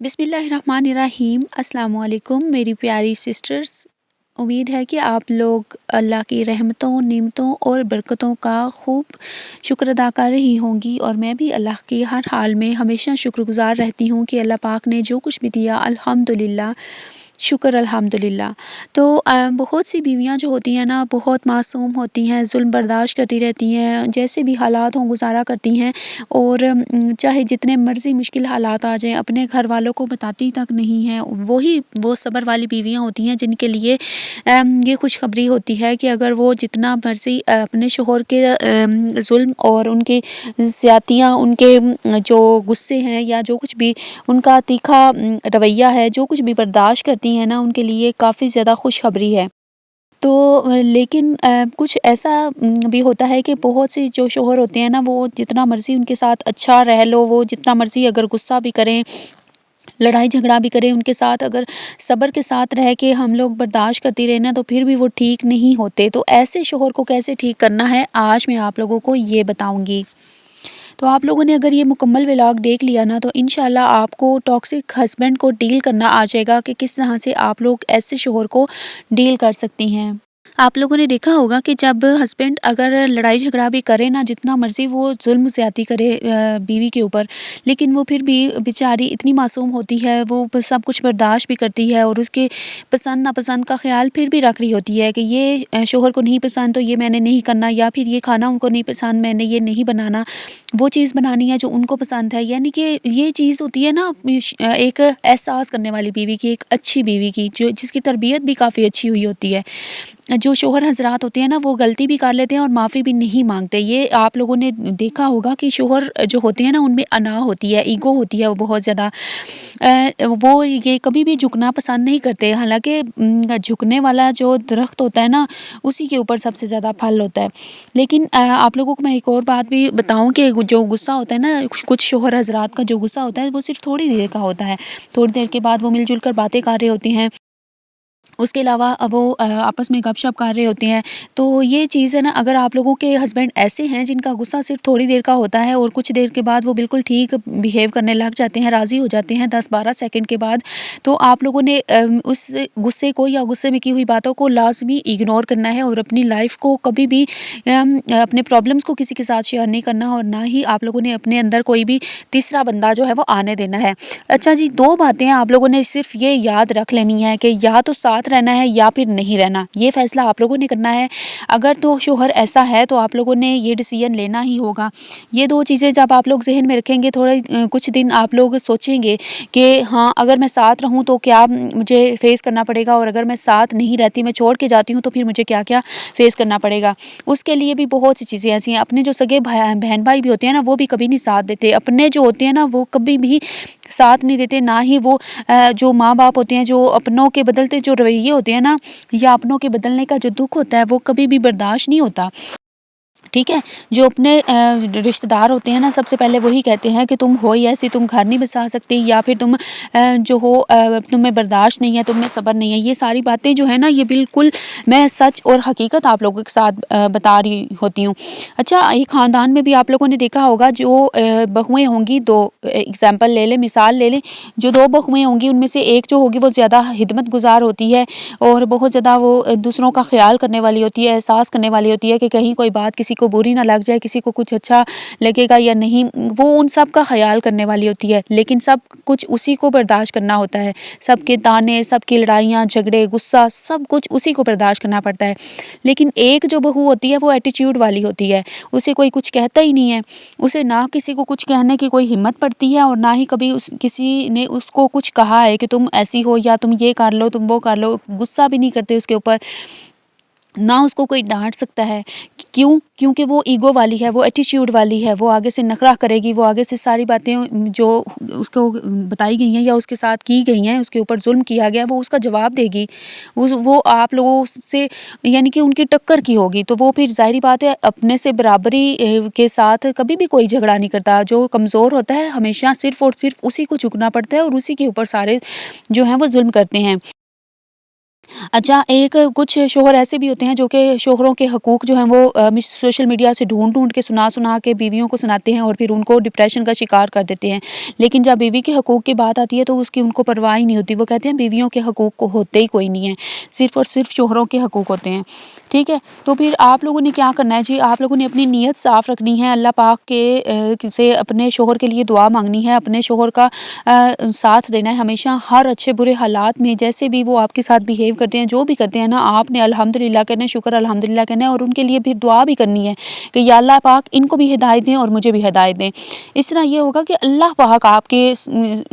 बिस्मिल्लाहिर्रहमानिर्रहीम। अस्सलाम वालेकुम मेरी प्यारी सिस्टर्स। उम्मीद है कि आप लोग अल्लाह की रहमतों, नेमतों और बरकतों का खूब शुक्र अदा कर रही होंगी, और मैं भी अल्लाह के हर हाल में हमेशा शुक्रगुज़ार रहती हूँ कि अल्लाह पाक ने जो कुछ भी दिया अल्हम्दुलिल्लाह, शुक्र अल्हम्दुलिल्लाह। तो बहुत सी बीवियाँ जो होती हैं ना, बहुत मासूम होती हैं, ज़ुल्म बर्दाश्त करती रहती हैं, जैसे भी हालात हों गुज़ारा करती हैं, और चाहे जितने मर्ज़ी मुश्किल हालात आ जाएँ अपने घर वालों को बताती तक नहीं हैं। वही वो सब्र वाली बीवियाँ होती हैं जिनके लिए ये खुशखबरी होती है कि अगर वो जितना मर्ज़ी अपने शोहर के ज़ुल्म और उनकी ज़्यादतियाँ, उनके जो गुस्से हैं या जो कुछ भी उनका तीखा रवैया है, जो कुछ भी बर्दाश्त करती हैं ना, उनके लिए काफ़ी ज़्यादा खुशखबरी है। तो लेकिन कुछ ऐसा भी होता है कि बहुत से जो शौहर होते हैं ना, वो जितना मर्ज़ी उनके साथ अच्छा रह लो, वो जितना मर्ज़ी अगर गुस्सा भी करें, लड़ाई झगड़ा भी करें, उनके साथ अगर सब्र के साथ रह के हम लोग बर्दाश्त करती रहे ना, तो फिर भी वो ठीक नहीं होते। तो ऐसे शौहर को कैसे ठीक करना है, आज मैं आप लोगों को ये बताऊँगी। तो आप लोगों ने अगर ये मुकम्मल व्लॉग देख लिया ना, तो इंशाल्लाह आपको टॉक्सिक हस्बैंड को डील करना आ जाएगा कि किस तरह से आप लोग ऐसे शौहर को डील कर सकती हैं। आप लोगों ने देखा होगा कि जब हस्बैंड अगर लड़ाई झगड़ा भी करे ना, जितना मर्ज़ी वो ज़ुल्म ज़्यादती करे बीवी के ऊपर, लेकिन वो फिर भी बेचारी इतनी मासूम होती है, वो सब कुछ बर्दाश्त भी करती है, और उसके पसंद नापसंद का ख़्याल फिर भी रख रही होती है कि ये शौहर को नहीं पसंद तो ये मैंने नहीं करना, या फिर ये खाना उनको नहीं पसंद मैंने ये नहीं बनाना, वो चीज़ बनानी है जो उनको पसंद है। यानी कि ये चीज़ होती है ना, एक एहसास करने वाली बीवी की, एक अच्छी बीवी की, जो जिसकी तरबियत भी काफ़ी अच्छी हुई होती है। जो शौहर हज़रात होते हैं ना, वो गलती भी कर लेते हैं और माफ़ी भी नहीं माँगते। ये आप लोगों ने देखा होगा कि शौहर जो होते हैं ना, उनमें अना होती है, ईगो होती है, वो बहुत ज़्यादा वो ये कभी भी झुकना पसंद नहीं करते। हालाँकि झुकने वाला जो दरख्त होता है ना, उसी के ऊपर सबसे ज़्यादा फल होता है। लेकिन आप लोगों को मैं एक और बात भी बताऊँ कि जो गुस्सा होता है ना, कुछ शौहर हज़रात का जो गुस्सा होता है, वो सिर्फ़ थोड़ी देर का होता है। थोड़ी देर के बाद वो मिल-जुल कर बातें कर रहे होते हैं। उसके अलावा वो आपस में गपशप कर रहे होते हैं। तो ये चीज़ है ना, अगर आप लोगों के हस्बैंड ऐसे हैं जिनका गुस्सा सिर्फ़ थोड़ी देर का होता है और कुछ देर के बाद वो बिल्कुल ठीक बिहेव करने लग जाते हैं, राज़ी हो जाते हैं 10-12 सेकंड के बाद, तो आप लोगों ने उस गुस्से को या गुस्से में की हुई बातों को लाज़मी इग्नोर करना है, और अपनी लाइफ़ को कभी भी अपने प्रॉब्लम्स को किसी के साथ शेयर नहीं करना, और ना ही आप लोगों ने अपने अंदर कोई भी तीसरा बंदा जो है वो आने देना है। अच्छा जी, 2 बातें आप लोगों ने सिर्फ़ ये याद रख लेनी है कि या तो साथ रहना है या फिर नहीं रहना, ये फ़ैसला आप लोगों ने करना है। अगर तो शौहर ऐसा है तो आप लोगों ने ये डिसीज़न लेना ही होगा। ये 2 चीज़ें जब आप लोग ज़हन में रखेंगे, थोड़े कुछ दिन आप लोग सोचेंगे कि हाँ, अगर मैं साथ रहूँ तो क्या मुझे फ़ेस करना पड़ेगा, और अगर मैं साथ नहीं रहती, मैं छोड़ के जाती हूँ, तो फिर मुझे क्या-क्या फ़ेस करना पड़ेगा। उसके लिए भी बहुत सी चीज़ें ऐसी हैं। अपने जो सगे बहन-भाई भी होते हैं ना, वो भी कभी नहीं साथ देते। अपने जो होते हैं ना, वो कभी भी साथ नहीं देते, ना ही वो जो माँ-बाप होते हैं, जो अपनों के बदलते जो रवैये होते हैं ना, या अपनों के बदलने का जो दुःख होता है, वो कभी भी बर्दाश्त नहीं होता। ठीक है? जो अपने रिश्तेदार होते हैं ना, सबसे पहले वही कहते हैं कि तुम हो ही ऐसी, तुम घर नहीं बसा सकती, या फिर तुम जो हो तुम्हें बर्दाश्त नहीं है, तुम में सब्र नहीं है। ये सारी बातें जो है ना, ये बिल्कुल मैं सच और हकीकत आप लोगों के साथ बता रही होती हूँ। अच्छा, एक ख़ानदान में भी आप लोगों ने देखा होगा, जो बहुएँ होंगी 2, एग्ज़ाम्पल ले लें, मिसाल ले लें। जो 2 बहुएँ होंगी, उनमें से एक जो होगी वो ज़्यादा खिदमतगुज़ार होती है, और बहुत ज़्यादा वो दूसरों का ख़्याल करने वाली होती है, एहसास करने वाली होती है कि कहीं कोई बात किसी को बुरी ना लग जाए, किसी को कुछ अच्छा लगेगा या नहीं, वो उन सब का ख़्याल करने वाली होती है। लेकिन सब कुछ उसी को बर्दाश्त करना होता है। सबके ताने, सबकी लड़ाइयाँ, झगड़े, गुस्सा, सब कुछ उसी को बर्दाश्त करना पड़ता है। लेकिन एक जो बहू होती है, वो एटीट्यूड वाली होती है। उसे कोई कुछ कहता ही नहीं है। उसे ना किसी को कुछ कहने की कोई हिम्मत पड़ती है, और ना ही कभी किसी ने उसको कुछ कहा है कि तुम ऐसी हो, या तुम ये कर लो, तुम वो कर लो। गुस्सा भी नहीं करते उसके ऊपर, ना उसको कोई डाँट सकता है। क्यों? क्योंकि वो ईगो वाली है, वो एटीट्यूड वाली है, वो आगे से नखरा करेगी, वो आगे से सारी बातें जो उसको बताई गई हैं या उसके साथ की गई हैं, उसके ऊपर ज़ुल्म किया गया है, वो उसका जवाब देगी। वो आप लोगों से, यानी कि उनकी टक्कर की होगी, तो वो फिर ज़ाहिर-सी बात है, अपने से बराबरी के साथ कभी भी कोई झगड़ा नहीं करता। जो कमज़ोर होता है, हमेशा सिर्फ़ और सिर्फ़ उसी को झुकना पड़ता है, और उसी के ऊपर सारे जो हैं वो ज़ुल्म करते हैं। अच्छा, एक कुछ शौहर ऐसे भी होते हैं जो कि शौहरों के हकूक़ जो हैं वो सोशल मीडिया से ढूँढ-ढूँढ के सुना-सुना के बीवियों को सुनाते हैं और फिर उनको डिप्रेशन का शिकार कर देते हैं। लेकिन जब बीवी के हकूक़ की बात आती है तो उसकी उनको परवाह ही नहीं होती। वो कहते हैं बीवियों के हकूक़ को होते ही कोई नहीं है, सिर्फ़ और सिर्फ़ शौहरों के हकूक़ होते हैं। ठीक है? तो फिर आप लोगों ने क्या करना है जी, आप लोगों ने अपनी नीयत साफ़ रखनी है, अल्लाह पाक के से अपने शौहर के लिए दुआ माँगनी है, अपने शौहर का साथ देना है हमेशा हर अच्छे बुरे हालात में। जैसे भी वो आपके साथ बिहेव करते हैं, जो भी करते हैं ना, आपने अल्हम्दुलिल्लाह कहना है, शुक्र अल्हम्दुलिल्लाह कहना है और उनके लिए फिर दुआ भी करनी है कि या अल्लाह पाक इनको भी हिदायत दें और मुझे भी हिदायत दें। इस तरह ये होगा कि अल्लाह पाक आपके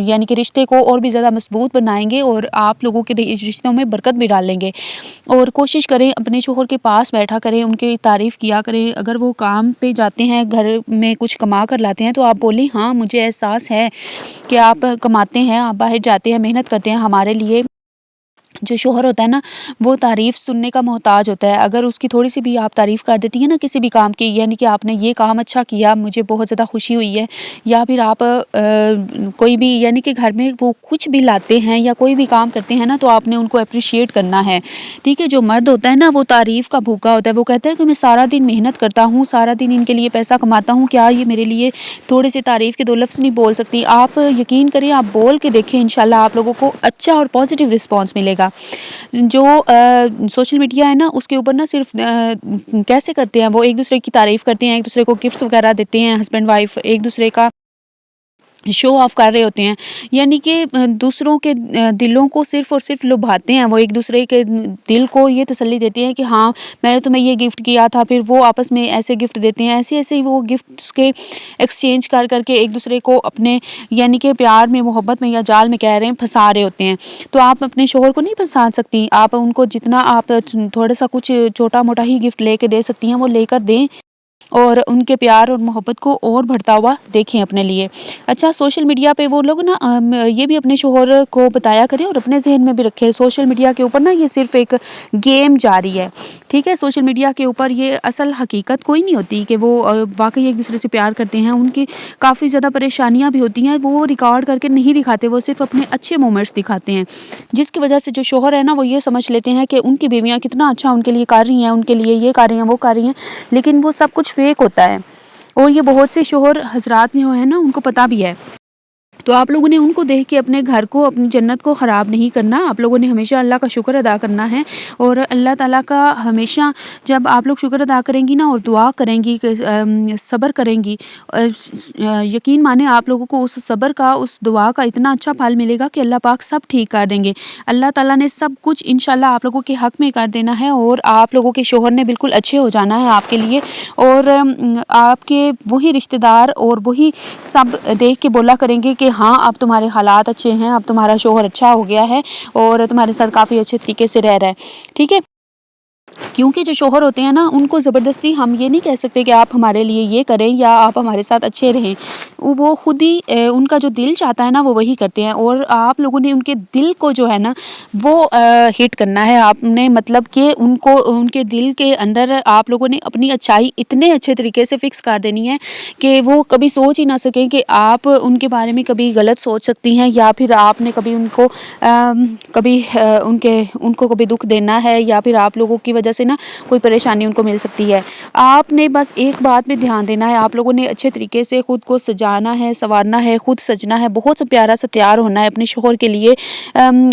यानी कि रिश्ते को और भी ज़्यादा मज़बूत बनाएँगे और आप लोगों के रिश्तों में बरकत भी डालेंगे। और कोशिश करें अपने शौहर के पास बैठा करें, उनकी तारीफ़ किया करें। अगर वो काम पे जाते हैं, घर में कुछ कमा कर लाते हैं, तो आप बोलें, हाँ, मुझे एहसास है कि आप कमाते हैं, आप बाहर जाते हैं, मेहनत करते हैं हमारे लिए। जो शौहर होता है ना, वो तारीफ़ सुनने का मोहताज होता है। अगर उसकी थोड़ी-सी भी आप तारीफ़ कर देती हैं ना किसी भी काम की, यानी कि आपने ये काम अच्छा किया, मुझे बहुत ज़्यादा खुशी हुई है, या फिर आप कोई भी यानी कि घर में वो कुछ भी लाते हैं या कोई भी काम करते हैं ना, तो आपने उनको एप्रिशिएट करना है। ठीक है? जो मर्द होता है ना, वो तारीफ़ का भूखा होता है। वो कहता है कि मैं सारा दिन मेहनत करता हूँ, सारा दिन इनके लिए पैसा कमाता हूँ, क्या ये मेरे लिए थोड़ी-सी तारीफ़ के 2 लफ्ज़ नहीं बोल सकती? आप यकीन करें, आप बोल के देखें, इंशाल्लाह आप लोगों को अच्छा और पॉज़िटिव रिस्पॉन्स मिलेगा। जो सोशल मीडिया है ना, उसके ऊपर ना सिर्फ़ कैसे करते हैं, वो एक-दूसरे की तारीफ़ करते हैं, एक-दूसरे को गिफ्ट्स वगैरह देते हैं, हस्बैंड-वाइफ एक-दूसरे का शो ऑफ कर रहे होते हैं। यानी कि दूसरों के दिलों को सिर्फ़ और सिर्फ़ लुभाते हैं। वो एक-दूसरे के दिल को ये तसल्ली देते हैं कि हाँ, मैंने तुम्हें ये गिफ्ट किया था, फिर वो आपस में ऐसे गिफ्ट देते हैं। ऐसे-ऐसे ही वो गिफ्ट्स के एक्सचेंज कर के एक-दूसरे को अपने यानी कि प्यार में, मोहब्बत में या जाल में कह रहे हैं, फँसा रहे होते हैं। तो आप अपने शौहर को नहीं फँसा सकती। आप उनको जितना आप थोड़ा-सा कुछ छोटा-मोटा ही गिफ्ट लेके दे सकती हैं, वो लेकर दें और उनके प्यार और मोहब्बत को और बढ़ता हुआ देखें अपने लिए। अच्छा, सोशल मीडिया पे वो लोग ना ये भी अपने शौहर को बताया करें और अपने ज़हन में भी रखें, सोशल मीडिया के ऊपर ना ये सिर्फ़ एक गेम जारी है। ठीक है? सोशल मीडिया के ऊपर ये असल हकीकत कोई नहीं होती कि वो वाक़ई एक-दूसरे से प्यार करते हैं। उनकी काफ़ी ज़्यादा परेशानियाँ भी होती हैं, वो रिकॉर्ड करके नहीं दिखाते, वो सिर्फ़ अपने अच्छे मोमेंट्स दिखाते हैं। जिसकी वजह से जो शौहर है ना, वो ये समझ लेते हैं कि उनकी बीवियाँ कितना अच्छा उनके लिए कर रही हैं, उनके लिए ये कर रही हैं, वो कर रही हैं, लेकिन वो सब कुछ फ़ेक होता है। और ये बहुत से शौहर हज़रात जो हैं ना, उनको पता भी है। तो आप लोगों ने उनको देख के अपने घर को, अपनी जन्नत को ख़राब नहीं करना। आप लोगों ने हमेशा अल्लाह का शुक्र अदा करना है और अल्लाह ताला का हमेशा जब आप लोग शुक्र अदा करेंगी ना और दुआ करेंगी कि सब्र करेंगी, यकीन माने आप लोगों को उस सब्र का, उस दुआ का इतना अच्छा फल मिलेगा कि अल्लाह पाक सब ठीक कर देंगे। अल्लाह ताला ने सब कुछ इंशाल्लाह आप लोगों के हक़ में कर देना है और आप लोगों के शौहर ने बिल्कुल अच्छे हो जाना है आपके लिए और आपके वही रिश्तेदार और वही सब देख के बोला करेंगे कि हाँ, अब तुम्हारे हालात अच्छे हैं, अब तुम्हारा शौहर अच्छा हो गया है और तुम्हारे साथ काफ़ी अच्छे तरीके से रह रहा है। ठीक है? क्योंकि जो शौहर होते हैं ना, उनको ज़बरदस्ती हम ये नहीं कह सकते कि आप हमारे लिए ये करें या आप हमारे साथ अच्छे रहें। वो खुद ही उनका जो दिल चाहता है ना, वो वही करते हैं और आप लोगों ने उनके दिल को जो है ना, वो हिट करना है। आपने मतलब कि उनको उनके दिल के अंदर आप लोगों ने अपनी अच्छाई इतने अच्छे तरीके से फ़िक्स कर देनी है कि वो कभी सोच ही ना सकें कि आप उनके बारे में कभी गलत सोच सकती हैं या फिर आपने कभी उनको कभी उनको कभी दुःख देना है या फिर आप लोगों की वजह से ना कोई परेशानी उनको मिल सकती है। आपने बस एक बात पे ध्यान देना है, आप लोगों ने अच्छे तरीके से खुद को सजाना है, सँवारना है, खुद सजना है, बहुत सा प्यारा सा तैयार होना है अपने शौहर के लिए।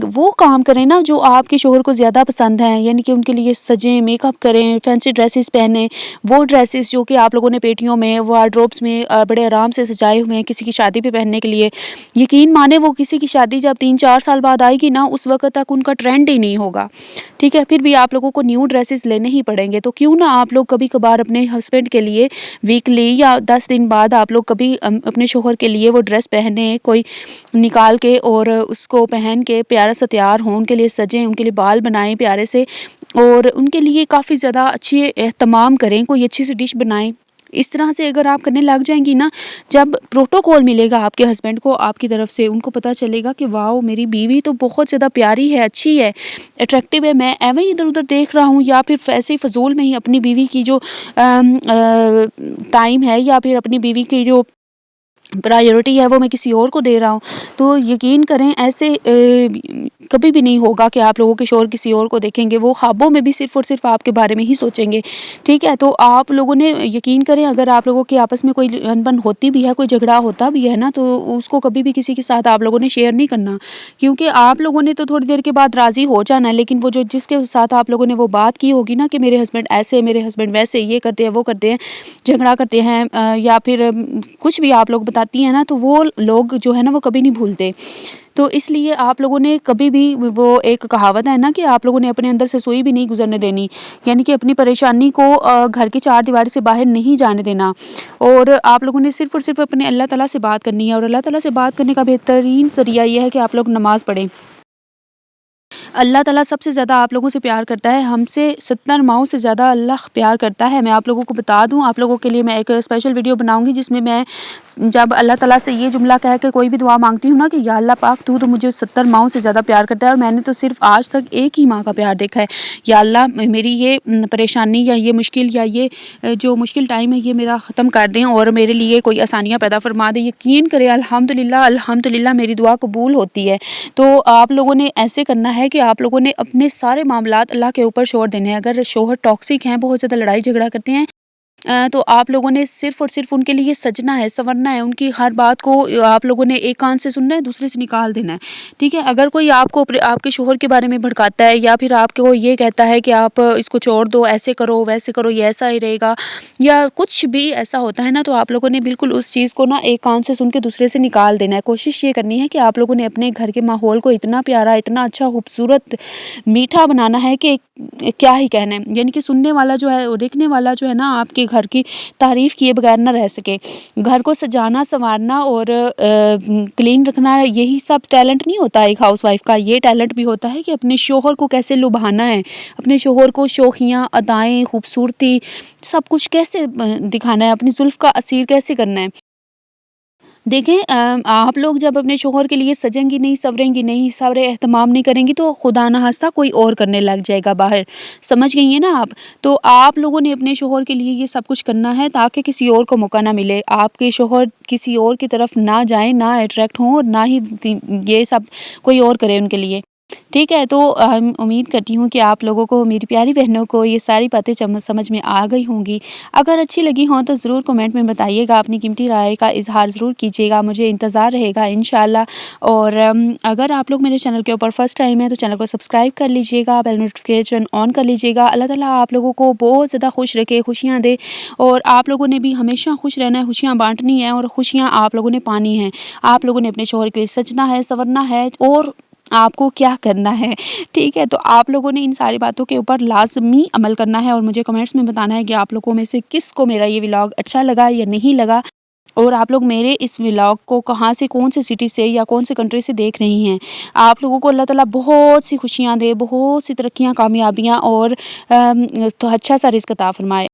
वो काम करें ना जो आपके शौहर को ज़्यादा पसंद हैं, यानी कि उनके लिए सजें, मेकअप करें, फैंसी ड्रेसेस पहनें, वो ड्रेसेस जो कि आप लोगों ने पेटियों में, वार्डरोब्स में बड़े आराम से सजाए हुए हैं किसी की शादी पे पहनने के लिए। यकीन माने वो किसी की शादी जब 3-4 साल बाद आएगी ना, उस वक़्त तक उनका ट्रेंड ही नहीं होगा। ठीक है? फिर भी आप लोगों को न्यू ड्रेसेस लेने ही पड़ेंगे, तो क्यों ना आप लोग कभी-कभार अपने हस्बैंड के लिए वीकली या 10 दिन बाद आप लोग कभी अपने शौहर के लिए वो ड्रेस पहने, कोई निकाल के और उसको पहन के प्यारा सा तैयार हों, उनके लिए सजें, उनके लिए बाल बनाएँ प्यारे से और उनके लिए काफ़ी ज़्यादा अच्छी एहतमाम करें, कोई अच्छी सी डिश बनाएँ। इस तरह से अगर आप करने लग जाएँगी ना, जब प्रोटोकॉल मिलेगा आपके हस्बैंड को आपकी तरफ से, उनको पता चलेगा कि वाओ! मेरी बीवी तो बहुत ज़्यादा प्यारी है, अच्छी है, अट्रैक्टिव है, मैं एवें ही इधर-उधर देख रहा हूँ या फिर ऐसे ही फ़िज़ूल में ही अपनी बीवी की जो टाइम है या फिर अपनी बीवी की जो प्रायोरिटी है वो मैं किसी और को दे रहा हूँ। तो यकीन करें ऐसे کبھی بھی نہیں ہوگا کہ آپ لوگوں کے شوہر کسی اور کو دیکھیں گے، وہ خوابوں میں بھی صرف اور صرف آپ کے بارے میں ہی سوچیں گے، ٹھیک ہے؟ تو آپ لوگوں نے یقین کریں، اگر آپ لوگوں کے آپس میں کوئی انبن ہوتی بھی ہے، کوئی جھگڑا ہوتا بھی ہے نا، تو اس کو کبھی بھی کسی کے ساتھ آپ لوگوں نے شیئر نہیں کرنا، کیونکہ آپ لوگوں نے تو تھوڑی دیر کے بعد راضی ہو جانا ہے، لیکن وہ جس کے ساتھ آپ لوگوں نے وہ بات کی ہوگی نا کہ میرے ہسبینڈ ایسے، میرے ہسبینڈ ویسے، یہ کرتے ہیں، وہ کرتے ہیں، جھگڑا کرتے ہیں، یا پھر کچھ بھی آپ لوگ بتاتی ہیں نا، تو وہ لوگ جو ہے نا وہ کبھی نہیں بھولتے۔ تو اس لیے آپ لوگوں نے کبھی بھی، وہ ایک کہاوت ہے نا کہ آپ لوگوں نے اپنے اندر سے سوئی بھی نہیں گزرنے دینی، یعنی کہ اپنی پریشانی کو گھر کی چار دیواری سے باہر نہیں جانے دینا، اور آپ لوگوں نے صرف اور صرف اپنے اللہ تعالیٰ سے بات کرنی ہے، اور اللہ تعالیٰ سے بات کرنے کا بہترین ذریعہ یہ ہے کہ آپ لوگ نماز پڑھیں۔ اللہ تعالیٰ سب سے زیادہ آپ لوگوں سے پیار کرتا ہے، ہم سے 70 ماؤں سے زیادہ اللہ پیار کرتا ہے۔ میں آپ لوگوں کو بتا دوں، آپ لوگوں کے لیے میں ایک اسپیشل ویڈیو بناؤں گی جس میں جب اللہ تعالیٰ سے یہ جملہ کہہ کے کوئی بھی دعا مانگتی ہوں نا کہ یا اللہ پاک تو مجھے 70 ماؤں سے زیادہ پیار کرتا ہے، اور میں نے تو صرف آج تک ایک ہی ماں کا پیار دیکھا ہے، یا اللہ میری یہ پریشانی یا یہ مشکل یا یہ جو مشکل ٹائم ہے یہ میرا ختم کر دیں اور میرے لیے کوئی آسانیاں پیدا فرما دیں۔ یقین کریں الحمدللہ میری دعا قبول ہوتی ہے۔ تو آپ لوگوں نے ایسے کرنا ہے کہ آپ لوگوں نے اپنے سارے معاملات اللہ کے اوپر چھوڑ دینے ہیں۔ اگر شوہر ٹاکسک ہیں، بہت زیادہ لڑائی جھگڑا کرتے ہیں، تو آپ لوگوں نے صرف اور صرف ان کے لیے سجنا ہے، سنورنا ہے، ان کی ہر بات کو آپ لوگوں نے ایک کان سے سننا ہے، دوسرے سے نکال دینا ہے، ٹھیک ہے؟ اگر کوئی آپ کو آپ کے شوہر کے بارے میں بھڑکاتا ہے یا پھر آپ کو یہ کہتا ہے کہ آپ اس کو چھوڑ دو، ایسے کرو ویسے کرو، یہ ایسا ہی رہے گا، یا کچھ بھی ایسا ہوتا ہے نا، تو آپ لوگوں نے بالکل اس چیز کو نا ایک کان سے سن کے دوسرے سے نکال دینا ہے۔ کوشش یہ کرنی ہے کہ آپ لوگوں نے اپنے گھر کے ماحول کو اتنا پیارا، اتنا اچھا، خوبصورت، میٹھا بنانا ہے کہ کیا ہی کہنا ہے، یعنی کہ سننے والا جو ہے، دیکھنے والا جو ہے نا، آپ کے گھر کی تعریف کیے بغیر نہ رہ سکے۔ گھر کو سجانا، سنوارنا اور کلین رکھنا، یہی سب ٹیلنٹ نہیں ہوتا ایک ہاؤس وائف کا، یہ ٹیلنٹ بھی ہوتا ہے کہ اپنے شوہر کو کیسے لبھانا ہے، اپنے شوہر کو شوخیاں، ادائیں، خوبصورتی، سب کچھ کیسے دکھانا ہے، اپنی زلف کا اثیر کیسے کرنا ہے۔ دیکھیں، آپ لوگ جب اپنے شوہر کے لیے سجیں گی نہیں، سوریں گی نہیں، سارے اہتمام نہیں کریں گی، تو خدا نخواستہ کوئی اور کرنے لگ جائے گا باہر، سمجھ گئی ہیں نا آپ؟ تو آپ لوگوں نے اپنے شوہر کے لیے یہ سب کچھ کرنا ہے تاکہ کسی اور کو موقع نہ ملے، آپ کے شوہر کسی اور کی طرف نہ جائیں، نہ اٹریکٹ ہوں، اور نہ ہی یہ سب کوئی اور کرے ان کے لیے، ٹھیک ہے؟ تو امید کرتی ہوں کہ آپ لوگوں کو، میری پیاری بہنوں کو، یہ ساری باتیں سمجھ میں آ گئی ہوں گی۔ اگر اچھی لگی ہوں تو ضرور کمنٹ میں بتائیے گا، اپنی قیمتی رائے کا اظہار ضرور کیجیے گا، مجھے انتظار رہے گا انشاءاللہ۔ اور اگر آپ لوگ میرے چینل کے اوپر فرسٹ ٹائم ہے تو چینل کو سبسکرائب کر لیجیے گا، بیل نوٹیفیکیشن آن کر لیجیے گا۔ اللہ تعالیٰ آپ لوگوں کو بہت زیادہ خوش رکھے، خوشیاں دے، اور آپ لوگوں نے بھی ہمیشہ خوش رہنا ہے، خوشیاں بانٹنی ہیں، اور خوشیاں آپ لوگوں نے پانی ہیں۔ آپ لوگوں نے اپنے شوہر کے لیے سجنا ہے، سنورنا ہے، اور آپ کو کیا کرنا ہے، ٹھیک ہے؟ تو آپ لوگوں نے ان ساری باتوں کے اوپر لازمی عمل کرنا ہے، اور مجھے کمنٹس میں بتانا ہے کہ آپ لوگوں میں سے کس کو میرا یہ ولاگ اچھا لگا یا نہیں لگا، اور آپ لوگ میرے اس ولاگ کو کہاں سے، کون سے سٹی سے یا کون سے کنٹری سے دیکھ رہی ہیں۔ آپ لوگوں کو اللہ تعالیٰ بہت سی خوشیاں دے، بہت سی ترقیاں، کامیابیاں، اور تو اچھا سا رزق عطا فرمائے۔